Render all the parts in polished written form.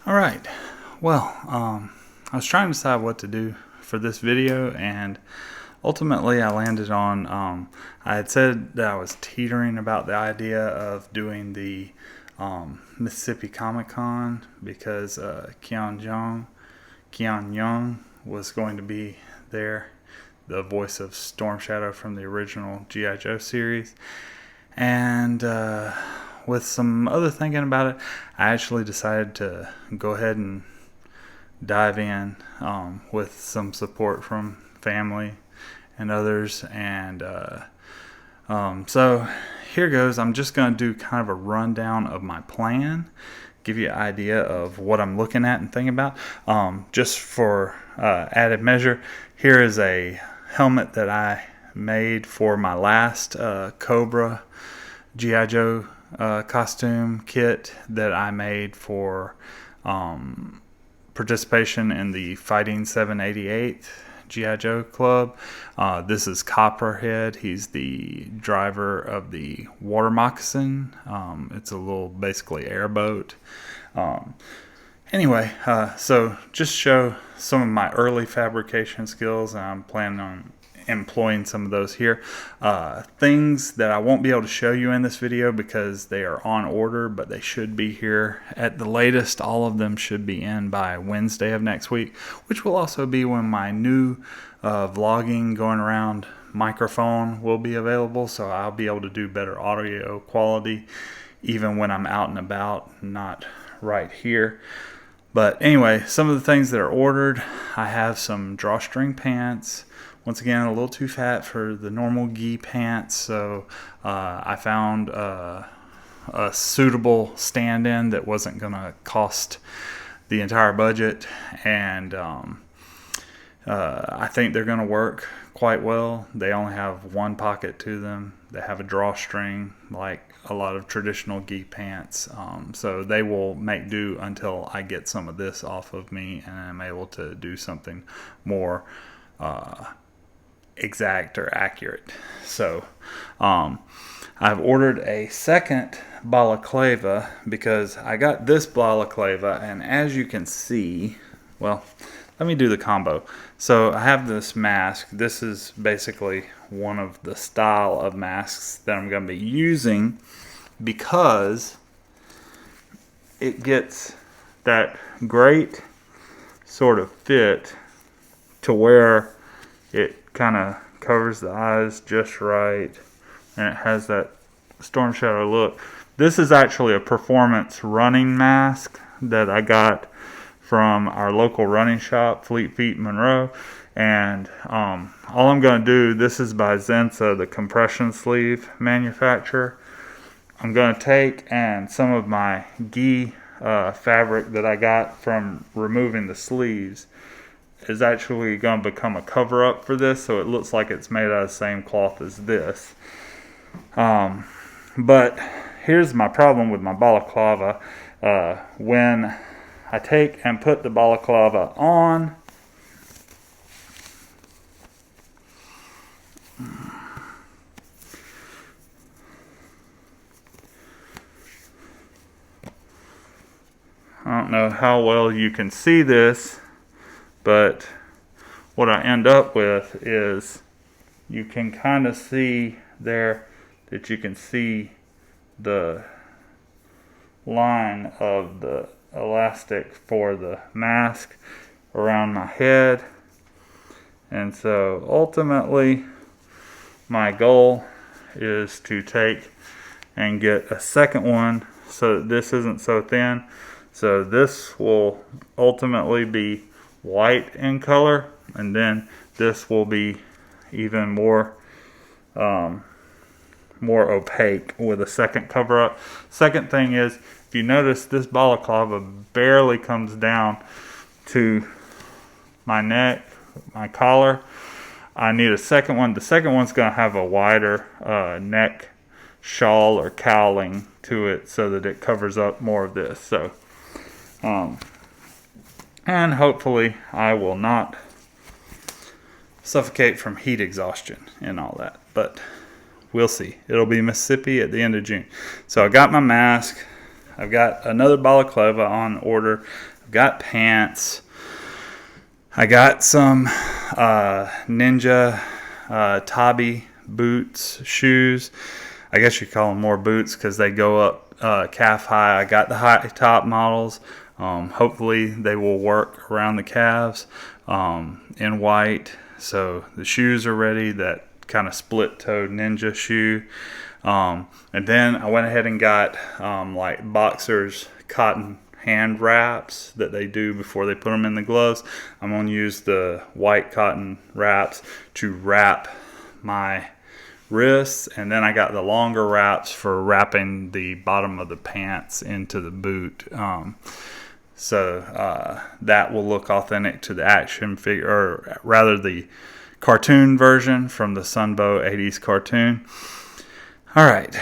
All right. Well, I was trying to decide what to do for this video, and ultimately I landed on, I had said that I was teetering about the idea of doing the Mississippi Comic Con because Keon Young was going to be there, the voice of Storm Shadow from the original G.I. Joe series. And with some other thinking about it, I actually decided to go ahead and dive in with some support from family and others. And so here goes. I'm just going to do kind of a rundown of my plan, give you an idea of what I'm looking at and thinking about. Just for added measure, here is a helmet that I made for my last Cobra G.I. Joe costume kit that I made for participation in the Fighting 788th G.I. Joe Club. This is Copperhead. He's the driver of the water moccasin. It's a little basically airboat. Anyway, so just show some of my early fabrication skills. I'm planning on employing some of those here. Things that I won't be able to show you in this video because they are on order, but they should be here at the latest. All of them should be in by Wednesday of next week, which will also be when my new vlogging going around microphone will be available, so I'll be able to do better audio quality even when I'm out and about, not right here. But anyway, some of the things that are ordered, I have some drawstring pants. Once again, a little too fat for the normal gi pants, so I found a suitable stand-in that wasn't going to cost the entire budget, and I think they're going to work quite well. They only have one pocket to them. They have a drawstring like a lot of traditional gi pants, so they will make do until I get some of this off of me and I'm able to do something more exact or accurate. So I've ordered a second balaclava because I got this balaclava, and as you can see, well, let me do the combo. So I have this mask. This is basically one of the style of masks that I'm going to be using because it gets that great sort of fit to where it kind of covers the eyes just right, and it has that Storm Shadow look. This is actually a performance running mask that I got from our local running shop, Fleet Feet Monroe, and all I'm going to do, this is by Zensa, the compression sleeve manufacturer. I'm going to take and some of my gi fabric that I got from removing the sleeves is actually going to become a cover up for this, so it looks like it's made out of the same cloth as this. But here's my problem with my balaclava. When I take and put the balaclava on, I don't know how well you can see this, but what I end up with is you can kind of see there that you can see the line of the elastic for the mask around my head. And so ultimately my goal is to take and get a second one so that this isn't so thin. So this will ultimately be white in color, and then this will be even more opaque with a second cover up. Second thing is, if you notice, this balaclava barely comes down to my neck, my collar. I need a second one. The second one's going to have a wider neck shawl or cowling to it so that it covers up more of this. So and hopefully I will not suffocate from heat exhaustion and all that, but we'll see. It'll be Mississippi at the end of June. So I got my mask. I've got another balaclava on order. got pants. I got some Ninja Tabi Boots shoes. I guess you call them more boots because they go up calf high. I got the high top models. Hopefully they will work around the calves in white. So the shoes are ready, that kind of split-toed ninja shoe. And then I went ahead and got like boxers cotton hand wraps that they do before they put them in the gloves. I'm going to use the white cotton wraps to wrap my wrists, and then I got the longer wraps for wrapping the bottom of the pants into the boot. So that will look authentic to the action figure, or rather the cartoon version from the Sunbow 80s cartoon. All right.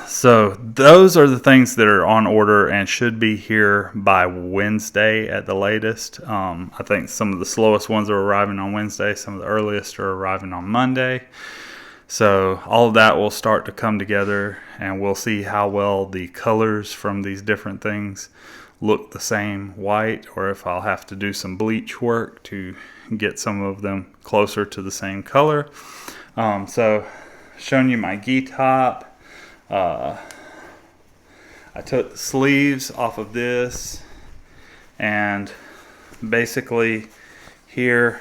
So those are the things that are on order and should be here by Wednesday at the latest. I think some of the slowest ones are arriving on Wednesday. Some of the earliest are arriving on Monday. So all of that will start to come together, and we'll see how well the colors from these different things look the same white, or if I'll have to do some bleach work to get some of them closer to the same color. So showing you my gi top. I took the sleeves off of this, and basically here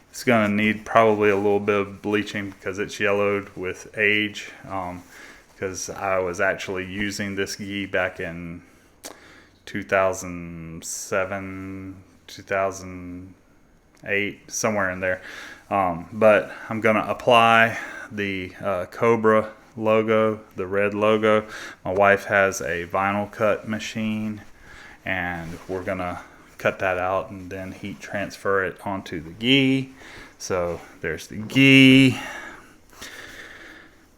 it's going to need probably a little bit of bleaching because it's yellowed with age, because I was actually using this gi back in 2007, 2008, somewhere in there. But I'm going to apply the Cobra logo, the red logo. My wife has a vinyl cut machine, and we're gonna cut that out and then heat transfer it onto the gi. So there's the gi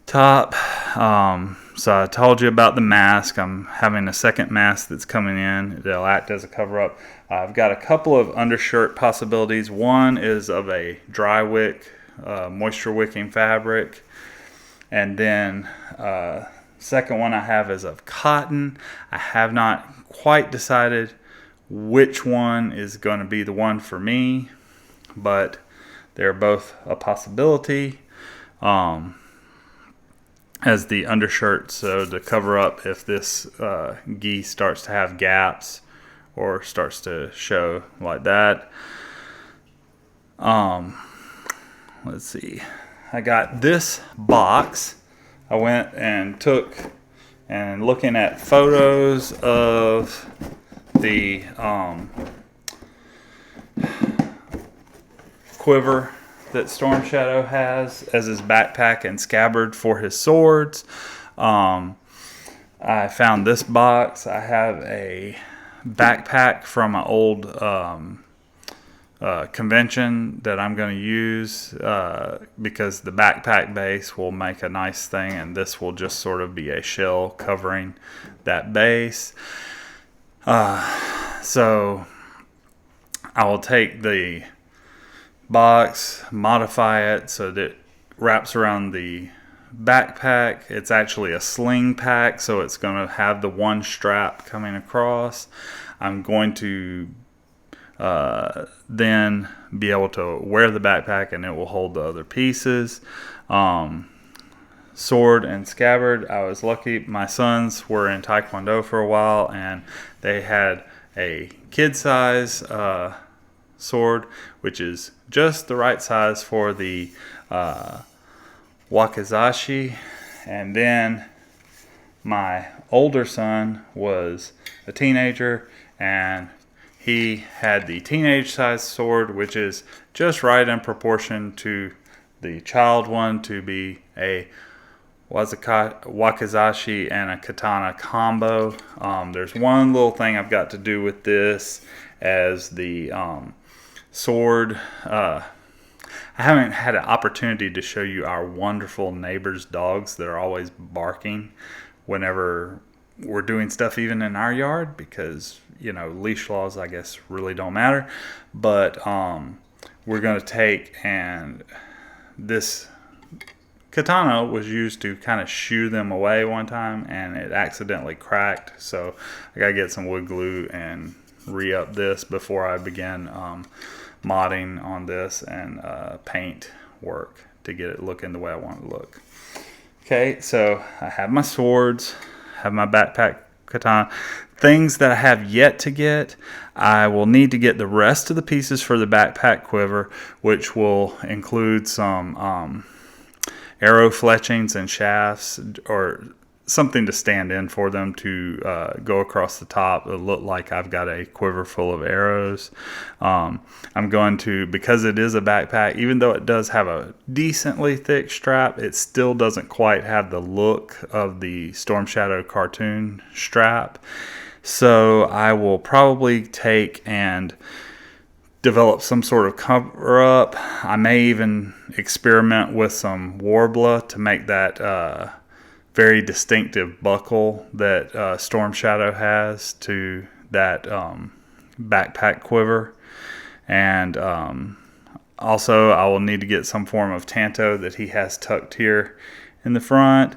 top. So I told you about the mask. I'm having a second mask that's coming in. It'll act as a cover up. I've got a couple of undershirt possibilities. One is of a dry wick, moisture wicking fabric. And then second one I have is of cotton. I have not quite decided which one is going to be the one for me, but they're both a possibility as the undershirt, so to cover up if this gi starts to have gaps or starts to show like that. Let's see. I got this box. I went and took and looking at photos of the quiver that Storm Shadow has as his backpack and scabbard for his swords. I found this box. I have a backpack from an old convention that I'm going to use because the backpack base will make a nice thing, and this will just sort of be a shell covering that base. So I will take the box, modify it so that it wraps around the backpack. It's actually a sling pack, so it's going to have the one strap coming across. I'm going to then be able to wear the backpack, and it will hold the other pieces. Sword and scabbard, I was lucky. My sons were in Taekwondo for a while, and they had a kid size sword, which is just the right size for the wakizashi. And then my older son was a teenager, and he had the teenage size sword, which is just right in proportion to the child one to be a wakizashi and a katana combo. There's one little thing I've got to do with this as the sword. I haven't had an opportunity to show you our wonderful neighbors' dogs that are always barking whenever we're doing stuff even in our yard, because leash laws I guess really don't matter. But we're going to take and this katana was used to kind of shoo them away one time, and it accidentally cracked. So I gotta get some wood glue and re-up this before I begin modding on this and paint work to get it looking the way I want it to look. Okay, so I have my swords, have my backpack katana. Things that I have yet to get, I will need to get the rest of the pieces for the backpack quiver, which will include some arrow fletchings and shafts, or something to stand in for them to go across the top. It'll look like I've got a quiver full of arrows. I'm going to, because it is a backpack, even though it does have a decently thick strap, it still doesn't quite have the look of the Storm Shadow cartoon strap. So I will probably take and develop some sort of cover up. I may even experiment with some Warbler to make that very distinctive buckle that Storm Shadow has to that backpack quiver. And also I will need to get some form of tanto that he has tucked here in the front.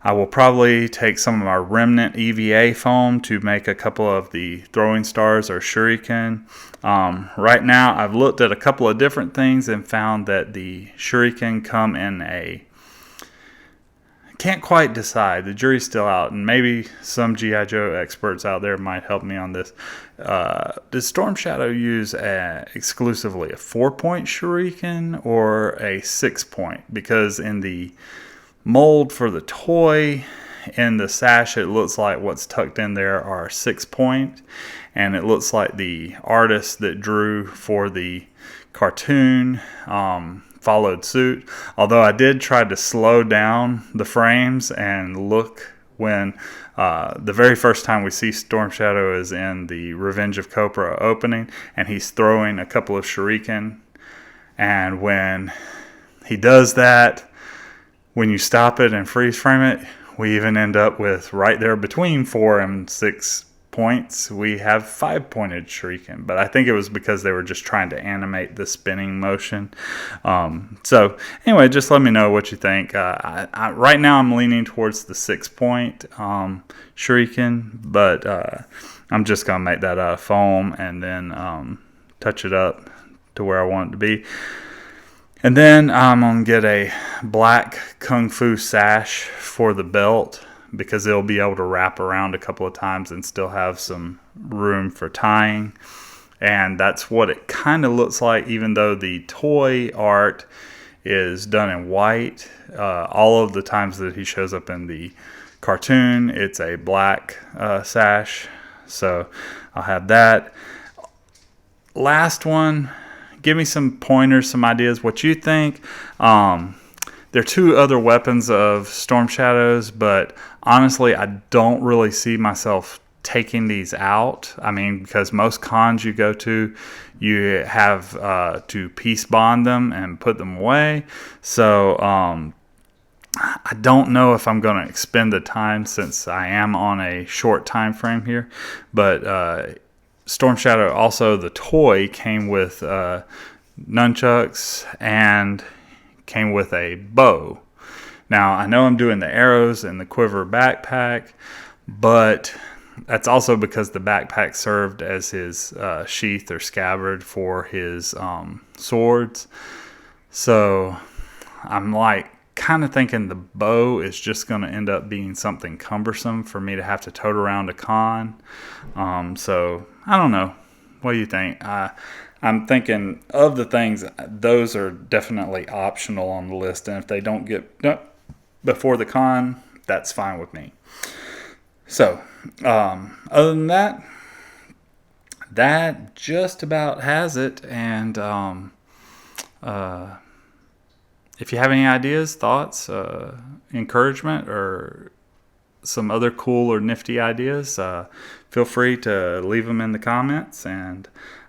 I will probably take some of our remnant EVA foam to make a couple of the throwing stars or shuriken. Right now I've looked at a couple of different things and found that the shuriken come in a, can't quite decide. The jury's still out, and maybe some G.I. Joe experts out there might help me on this. Does Storm Shadow use exclusively a 4-point shuriken or a 6-point? Because in the mold for the toy in the sash, it looks like what's tucked in there are 6-point, and it looks like the artist that drew for the cartoon followed suit. Although I did try to slow down the frames and look when the very first time we see Storm Shadow is in the Revenge of Cobra opening, and he's throwing a couple of shuriken, and when he does that, when you stop it and freeze frame it, we even end up with right there between 4 and 6 points, we have 5-pointed shuriken. But I think it was because they were just trying to animate the spinning motion. So anyway, just let me know what you think. Right now I'm leaning towards the 6-point shuriken, but I'm just going to make that out of foam and then touch it up to where I want it to be. And then I'm going to get a black Kung Fu sash for the belt, because it'll be able to wrap around a couple of times and still have some room for tying. And that's what it kind of looks like, even though the toy art is done in white. All of the times that he shows up in the cartoon, it's a black sash. So I'll have that. Last one. Give me some pointers, some ideas, what you think. There are 2 other weapons of Storm Shadows, but honestly, I don't really see myself taking these out. I mean, because most cons you go to, you have to piece bond them and put them away. So I don't know if I'm going to expend the time, since I am on a short time frame here. But Storm Shadow, also the toy, came with nunchucks and came with a bow. Now I know I'm doing the arrows and the quiver backpack, but that's also because the backpack served as his sheath or scabbard for his swords. So I'm like kind of thinking the bow is just going to end up being something cumbersome for me to have to tote around a con. So I don't know. What do you think? I'm thinking of the things, those are definitely optional on the list, and if they don't get before the con, that's fine with me. So, other than that, that just about has it. And if you have any ideas, thoughts, encouragement, or some other cool or nifty ideas, feel free to leave them in the comments, and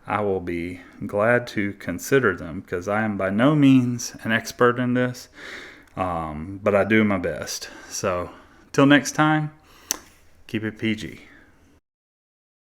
I will be glad to consider them, because I am by no means an expert in this, but I do my best. So, till next time, keep it PG.